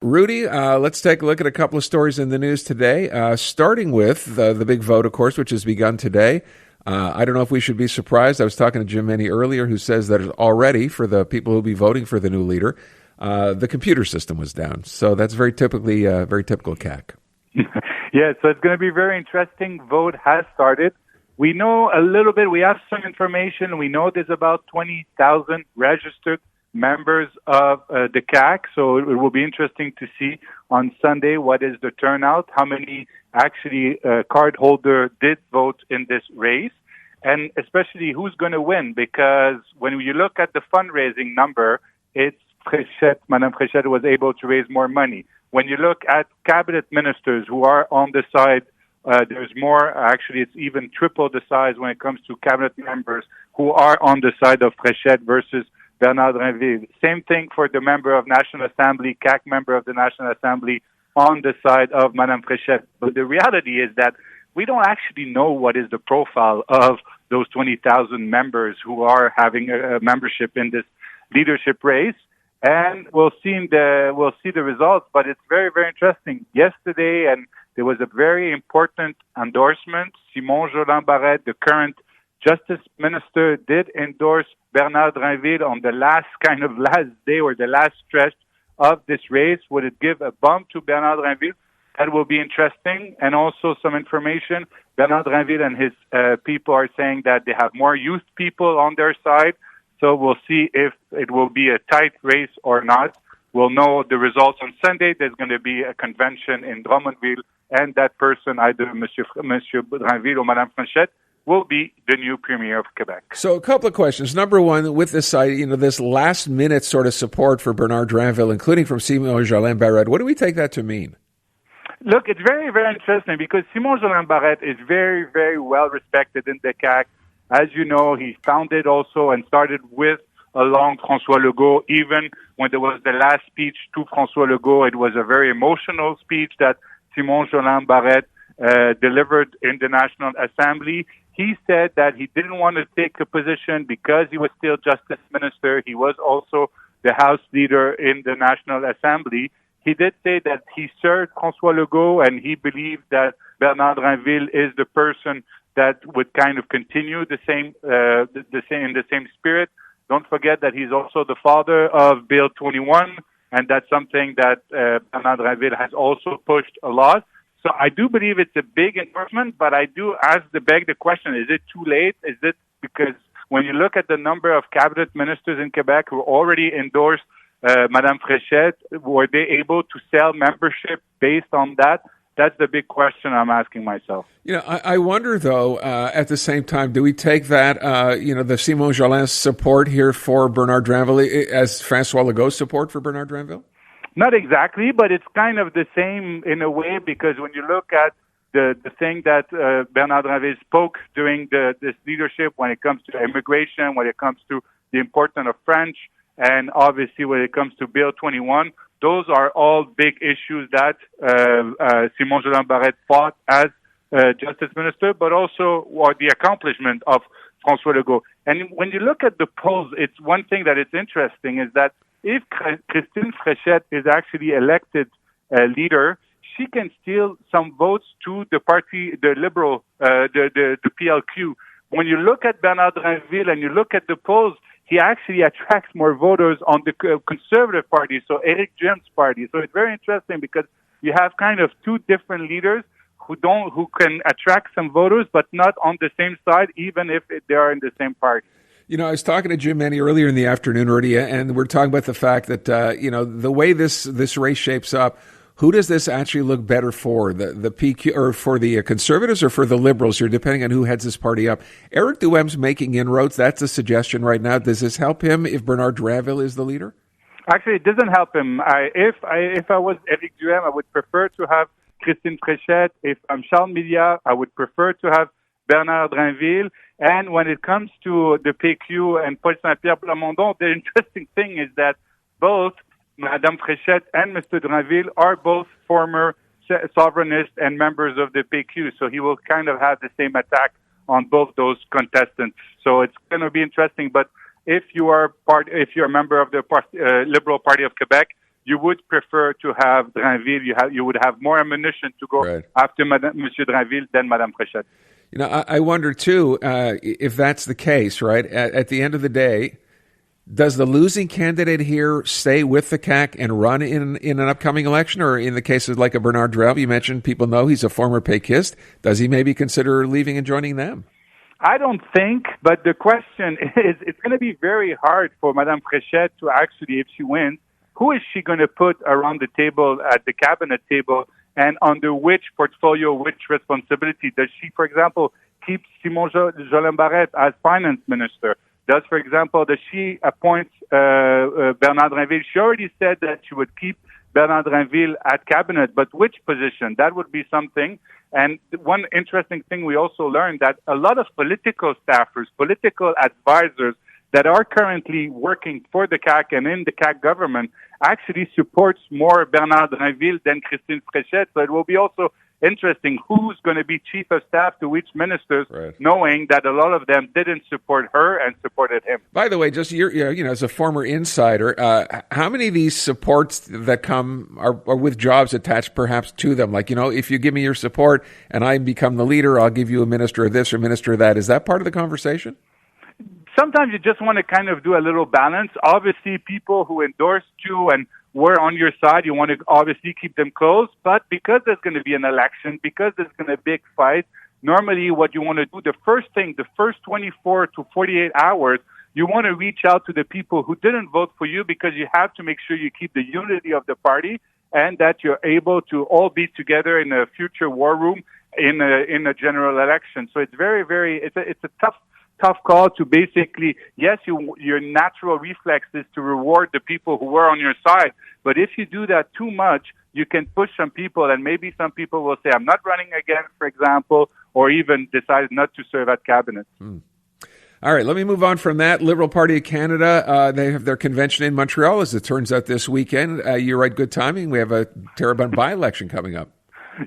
Rudy, let's take a look at a couple of stories in the news today, starting with the big vote, of course, which has begun today. I don't know if we should be surprised. I was talking to Jim Many earlier, who says that already for the people who will be voting for the new leader, the computer system was down. So that's very typical CAC. Yeah, so it's going to be very interesting. Vote has started. We know a little bit. We have some information. We know there's about 20,000 registered members of the CAC. So it will be interesting to see on Sunday what is the turnout, how many actually card holder did vote in this race, and especially who's going to win. Because when you look at the fundraising number, it's Fréchette. Madame Fréchette was able to raise more money. When you look at cabinet ministers who are on the side, there's more. Actually, it's even triple the size when it comes to cabinet members who are on the side of Fréchette versus Bernard Drainville. Same thing for the member of National Assembly, CAC member of the National Assembly on the side of Madame Fréchette. But the reality is that we don't actually know what is the profile of those 20,000 members who are having a membership in this leadership race. And we'll see the results, but it's very, very interesting. Yesterday, and there was a very important endorsement. Simon Jolin-Barrette, the current Justice Minister, did endorse Bernard Drainville on the last day or the last stretch of this race. Would it give a bump to Bernard Drainville? That will be interesting. And also some information. Bernard Drainville and his people are saying that they have more youth people on their side. So we'll see if it will be a tight race or not. We'll know the results on Sunday. There's going to be a convention in Drummondville, and that person, either Monsieur Drainville or Madame Fréchette, will be the new Premier of Quebec. So a couple of questions. Number one, with this this last-minute sort of support for Bernard Drainville, including from Simon Jolin-Barrette, what do we take that to mean? Look, it's very, very interesting because Simon Jolin-Barrette is very, very well respected in the CAC. As you know, he founded also and started with along François Legault. Even when there was the last speech to François Legault, it was a very emotional speech that Simon Jolin-Barrette delivered in the National Assembly. He said that he didn't want to take a position because he was still Justice Minister. He was also the House Leader in the National Assembly. He did say that he served François Legault and he believed that Bernard Drainville is the person that would kind of continue the same in the same spirit. Don't forget that he's also the father of Bill 21, and that's something that Bernard Drainville has also pushed a lot. So I do believe it's a big endorsement, but I do beg the question, is it too late? Is it because when you look at the number of cabinet ministers in Quebec who already endorsed Madame Fréchette, were they able to sell membership based on that? That's the big question I'm asking myself. I wonder, though, at the same time, do we take that, the Simon Jolin's support here for Bernard Drainville as François Legault's support for Bernard Drainville? Not exactly, but it's kind of the same in a way because when you look at the thing that Bernard Drainville spoke during this leadership when it comes to immigration, when it comes to the importance of French, and obviously when it comes to Bill 21, those are all big issues that Simon Jolin-Barrette fought as Justice Minister, but also the accomplishment of François Legault. And when you look at the polls, it's one thing that is interesting is that if Christine Fréchette is actually elected leader, she can steal some votes to the party, the Liberal, the PLQ. When you look at Bernard Drainville and you look at the polls, he actually attracts more voters on the Conservative Party, so Éric Duhaim's party. So it's very interesting because you have kind of two different leaders who can attract some voters, but not on the same side, even if they are in the same party. I was talking to Jim Many earlier in the afternoon, Rudy, and we're talking about the fact that, the way this race shapes up, who does this actually look better for, the PQ or for the Conservatives or for the Liberals here, depending on who heads this party up? Éric Duhaim's making inroads. That's a suggestion right now. Does this help him if Bernard Drainville is the leader? Actually, it doesn't help him. If I was Éric Duhaim, I would prefer to have Christine Fréchette. If I'm Charles Milliard, I would prefer to have Bernard Drainville. And when it comes to the PQ and Paul Saint-Pierre Plamondon, the interesting thing is that both Madame Fréchette and Mr. Drainville are both former sovereignists and members of the PQ, so he will kind of have the same attack on both those contestants. So it's going to be interesting. But if you're a member of the Liberal Party of Quebec, you would prefer to have Drainville. You would have more ammunition to go after Monsieur Drainville than Madame Fréchette. You know, I wonder too if that's the case. Right at the end of the day, does the losing candidate here stay with the CAQ and run in an upcoming election, or in the cases like a Bernard Drainville, you mentioned people know he's a former Péquiste, does he maybe consider leaving and joining them? I don't think, but the question is, it's going to be very hard for Madame Fréchette to actually, if she wins, who is she going to put around the table, at the cabinet table, and under which portfolio, which responsibility? Does she, for example, keep Simon Jolin Barrette as finance minister? Does she appoint Bernard Drainville? She already said that she would keep Bernard Drainville at cabinet, but which position? That would be something. And one interesting thing we also learned that a lot of political staffers, political advisors that are currently working for the CAQ and in the CAQ government actually supports more Bernard Drainville than Christine Fréchette. So it will be also interesting who's going to be chief of staff to which ministers, knowing that a lot of them didn't support her and supported him. By the way, just as a former insider, how many of these supports that come are with jobs attached perhaps to them? Like, if you give me your support and I become the leader, I'll give you a minister of this or minister of that. Is that part of the conversation? Sometimes you just want to kind of do a little balance. Obviously, people who endorsed you and were on your side, you want to obviously keep them close. But because there's going to be an election, because there's going to be a big fight, normally what you want to do, the first 24 to 48 hours, you want to reach out to the people who didn't vote for you, because you have to make sure you keep the unity of the party and that you're able to all be together in a future war room in a general election. So it's very, very, it's a tough call to basically, yes, your natural reflex is to reward the people who were on your side. But if you do that too much, you can push some people, and maybe some people will say, I'm not running again, for example, or even decide not to serve at cabinet. All right, let me move on from that. Liberal Party of Canada, they have their convention in Montreal, as it turns out, this weekend. You're right, good timing. We have a Terrebonne by-election coming up.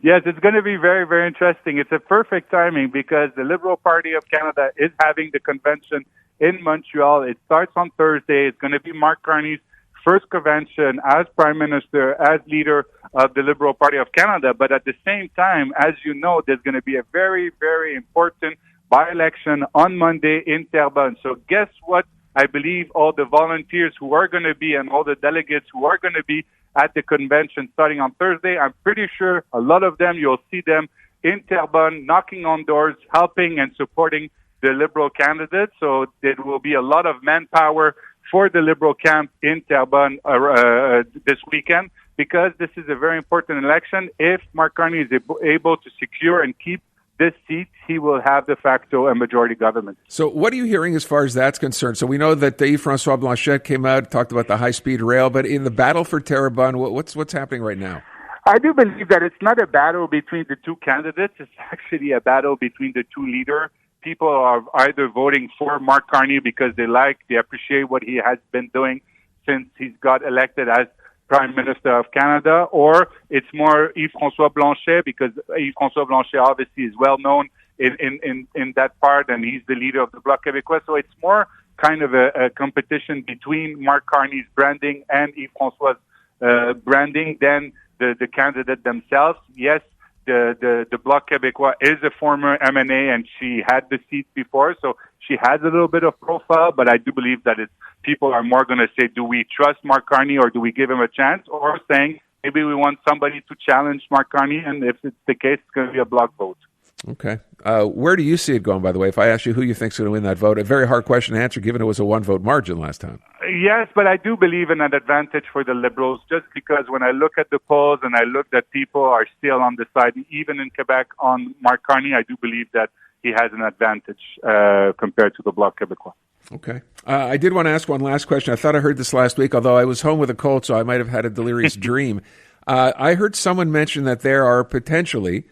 Yes, it's going to be very, very interesting. It's a perfect timing because the Liberal Party of Canada is having the convention in Montreal. It starts on Thursday. It's going to be Mark Carney's first convention as Prime Minister, as leader of the Liberal Party of Canada. But at the same time, as you know, there's going to be a very, very important by-election on Monday in Terrebonne. So guess what? I believe all the volunteers who are going to be and all the delegates who are going to be at the convention starting on Thursday, I'm pretty sure a lot of them, you'll see them in Terrebonne, knocking on doors, helping and supporting the Liberal candidates. So there will be a lot of manpower for the Liberal camp in Terrebonne this weekend, because this is a very important election. If Mark Carney is able to secure and keep this seat, he will have de facto a majority government. So what are you hearing as far as that's concerned? So we know that Yves-François Blanchet came out, talked about the high-speed rail, but in the battle for Terrebonne, what's happening right now? I do believe that it's not a battle between the two candidates. It's actually a battle between the two leaders. People are either voting for Mark Carney because they appreciate what he has been doing since he's got elected as Prime Minister of Canada, or it's more Yves-François Blanchet because Yves-François Blanchet obviously is well known in that part, and he's the leader of the Bloc Québécois. So it's more kind of a competition between Mark Carney's branding and Yves-François's branding than the candidate themselves. Yes, the Bloc Québécois is a former MNA, and she had the seat before, so she has a little bit of profile, but I do believe that people are more going to say, do we trust Mark Carney or do we give him a chance? Or saying, maybe we want somebody to challenge Mark Carney, and if it's the case, it's going to be a block vote. Okay. Where do you see it going, by the way? If I ask you who you think is going to win that vote, a very hard question to answer, given it was a one-vote margin last time. Yes, but I do believe in an advantage for the Liberals, just because when I look at the polls and I look that people are still on the side, even in Quebec, on Mark Carney, I do believe that he has an advantage compared to the Bloc Québécois. Okay. I did want to ask one last question. I thought I heard this last week, although I was home with a cold, so I might have had a delirious dream. I heard someone mention that there are potentially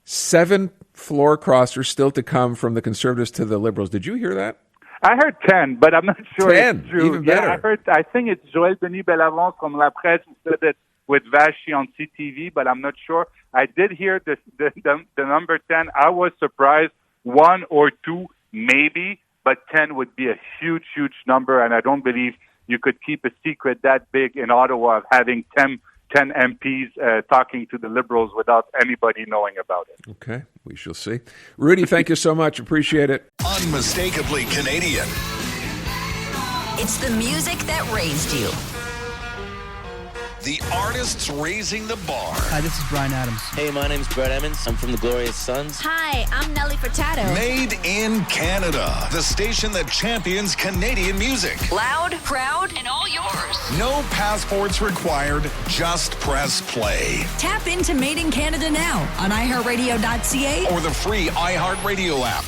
7 floor crossers still to come from the Conservatives to the Liberals. Did you hear that? I heard 10, but I'm not sure 10, it's true. Even better. Yeah, I think it's Joël Denis Bellavance from La Presse who said it with Vachi on CTV, but I'm not sure. I did hear the number 10. I was surprised. 1 or 2, maybe, but 10 would be a huge, huge number, and I don't believe you could keep a secret that big in Ottawa of having 10 MPs talking to the Liberals without anybody knowing about it. Okay, we shall see. Rudy, thank you so much. Appreciate it. Unmistakably Canadian. It's the music that raised you. The artists raising the bar. Hi, this is Brian Adams. Hey, my name's Brett Emmons. I'm from the Glorious Sons. Hi, I'm Nelly Furtado. Made in Canada. The station that champions Canadian music. Loud, proud, and all yours. No passports required. Just press play. Tap into Made in Canada now on iHeartRadio.ca Or the free iHeartRadio app.